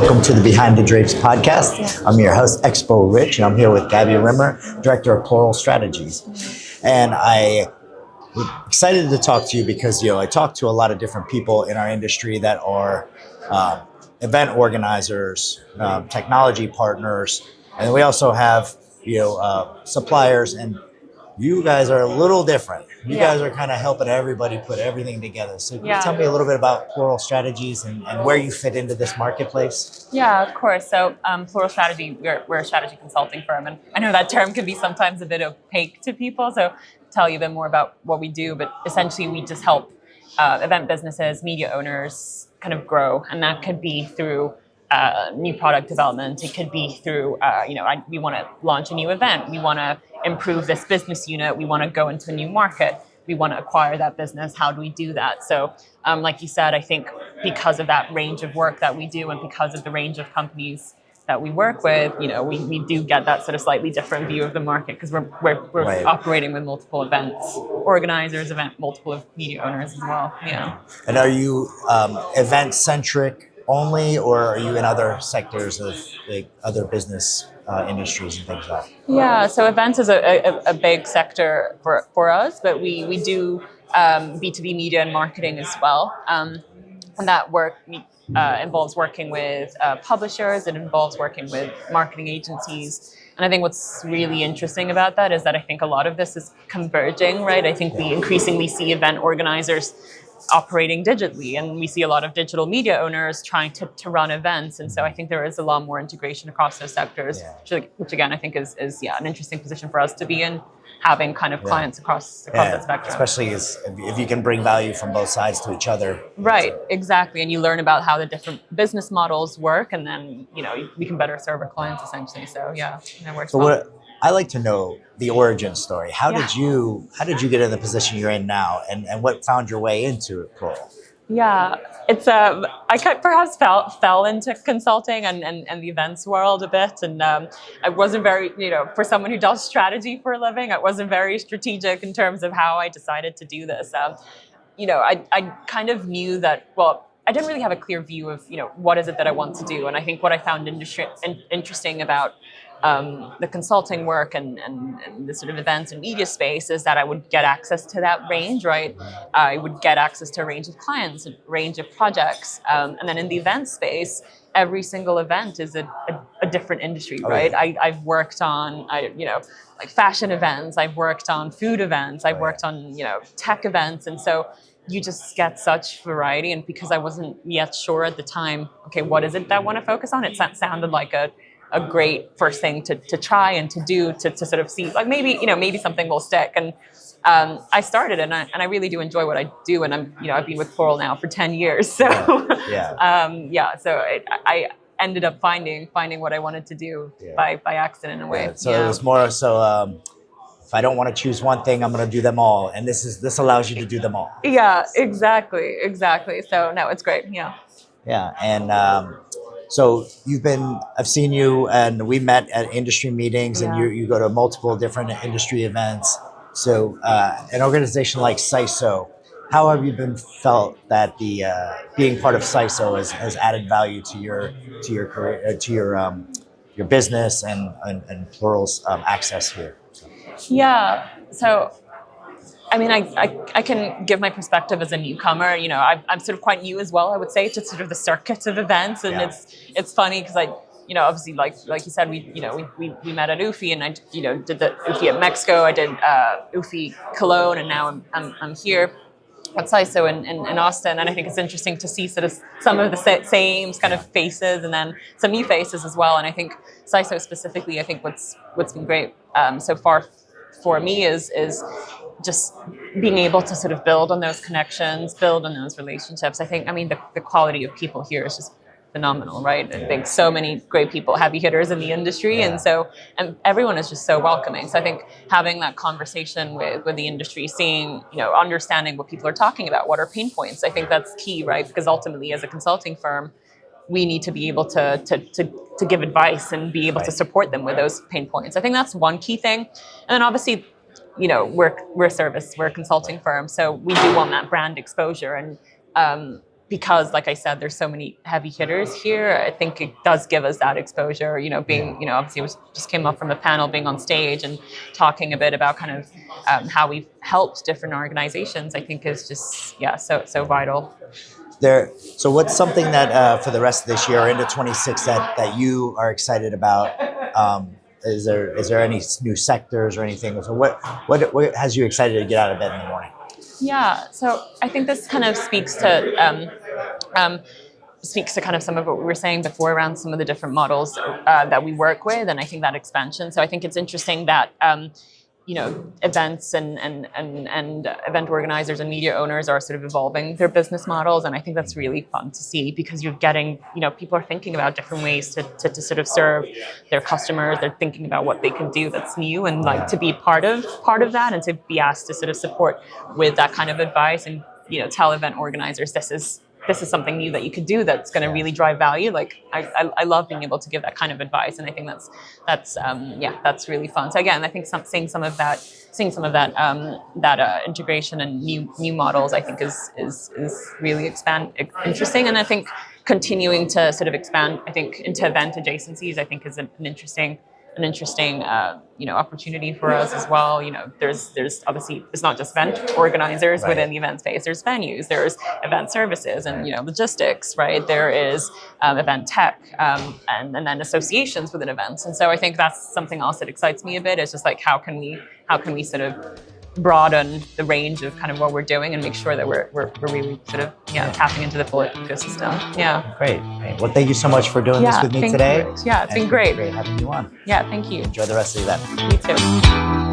welcome to the Behind the Drapes podcast. I'm your host, Expo Rich, and I'm here with Gabriella Rimmer, Director of Plural Strategies. And I'm excited to talk to you because, I talk to a lot of different people in our industry that are event organizers, technology partners, and we also have, suppliers, and you guys are a little different. You guys are kind of helping everybody put everything together. So can you tell me a little bit about Plural Strategies and where you fit into this marketplace? Yeah, of course. So Plural Strategy, we're a strategy consulting firm. And I know that term can be sometimes a bit opaque to people. So tell you a bit more about what we do. But essentially, we just help event businesses, media owners kind of grow. And that could be through new product development. It could be through, we want to launch a new event. We want to improve this business unit. We want to go into a new market. We want to acquire that business. How do we do that? So, like you said, I think because of that range of work that we do and because of the range of companies that we work with, we do get that sort of slightly different view of the market because we're operating with multiple events organizers, multiple media owners as well. Yeah. And are you event centric only, or are you in other sectors of other business industries and things like that? Yeah, so events is a big sector for us, but we do B2B media and marketing as well. And that work involves working with publishers, it involves working with marketing agencies. And I think what's really interesting about that is that I think a lot of this is converging, right? I think we increasingly see event organizers operating digitally, and we see a lot of digital media owners trying to run events, and so I think there is a lot more integration across those sectors, which again I think is an interesting position for us to be in, having kind of clients across that spectrum. Especially if you can bring value from both sides to each other. Right, exactly, and you learn about how the different business models work, and then we can better serve our clients essentially. So it works. So I like to know the origin story. How did you get in the position you're in now, and what found your way into Plural? Yeah, it's I perhaps fell into consulting and the events world a bit, and I wasn't very, for someone who does strategy for a living, I wasn't very strategic in terms of how I decided to do this. I kind of knew that, I didn't really have a clear view of, what is it that I want to do, and I think what I found interesting about the consulting work and the sort of events and media space is that I would get access to that range, right? I would get access to a range of clients, a range of projects. And then in the event space, every single event is a different industry, right? I've worked on, like fashion events, I've worked on food events, I've worked on, tech events. And so you just get such variety. And because I wasn't yet sure at the time, okay, what is it that I want to focus on? It sounded like a great first thing to try and to do to sort of see, like maybe something will stick. And I started, and I really do enjoy what I do. And I've been with Plural now for 10 years. So so I ended up finding what I wanted to do by accident in a way. Yeah. So it was more so if I don't want to choose one thing, I'm going to do them all, and this allows you to do them all. Yeah, exactly. So no, it's great. Yeah, and so I've seen you, and we met at industry meetings, and you go to multiple different industry events. So an organization like SISO, how have you felt that the being part of SISO has added value to your career, to your business and Plural's access here? Yeah. So, I mean, I can give my perspective as a newcomer. I'm sort of quite new as well, I would say, to sort of the circuit of events, and it's funny because obviously, like you said, we met at UFI, and I did the UFI at Mexico. I did UFI Cologne, and now I'm here at SISO in Austin, and I think it's interesting to see sort of some of the same kind of faces, and then some new faces as well. And I think SISO specifically, I think what's been great so far for me is just being able to sort of build on those connections, build on those relationships. I think, the quality of people here is just phenomenal, right? I think so many great people, heavy hitters in the industry, and everyone is just so welcoming. So I think having that conversation with the industry, seeing, understanding what people are talking about, what are pain points, I think that's key, right? Because ultimately, as a consulting firm, we need to be able to give advice and be able to support them with those pain points. I think that's one key thing. And then obviously, we're a consulting firm, so we do want that brand exposure. And because, like I said, there's so many heavy hitters here, I think it does give us that exposure, being, obviously just came up from a panel, being on stage and talking a bit about kind of how we've helped different organizations, I think is just, so vital. So what's something that for the rest of this year or into 26 that you are excited about? Is there any new sectors or anything? So what has you excited to get out of bed in the morning? Yeah, so I think this kind of speaks to kind of some of what we were saying before around some of the different models that we work with, and I think that expansion. So I think it's interesting that events and event organizers and media owners are sort of evolving their business models, and I think that's really fun to see, because you're getting, people are thinking about different ways to sort of serve their customers. They're thinking about what they can do that's new, and like to be part of that, and to be asked to sort of support with that kind of advice, and tell event organizers this is something new that you could do that's going to really drive value. Like I love being able to give that kind of advice, and I think that's really fun. So again, I think seeing some of that integration and new models, I think is really interesting, and I think continuing to sort of expand, I think, into event adjacencies, I think is an interesting opportunity for us as well. There's obviously, it's not just event organizers within the event space. There's venues, there's event services, and logistics, right? There is event tech, and then associations within events. And so I think that's something else that excites me a bit. It's just like how can we sort of broaden the range of kind of what we're doing and make sure that we're really sort of tapping into the full ecosystem. Yeah. Great. Well, thank you so much for doing this with me today. Yeah, it's been great. Great having you on. Yeah, thank you. Enjoy the rest of the event. You too.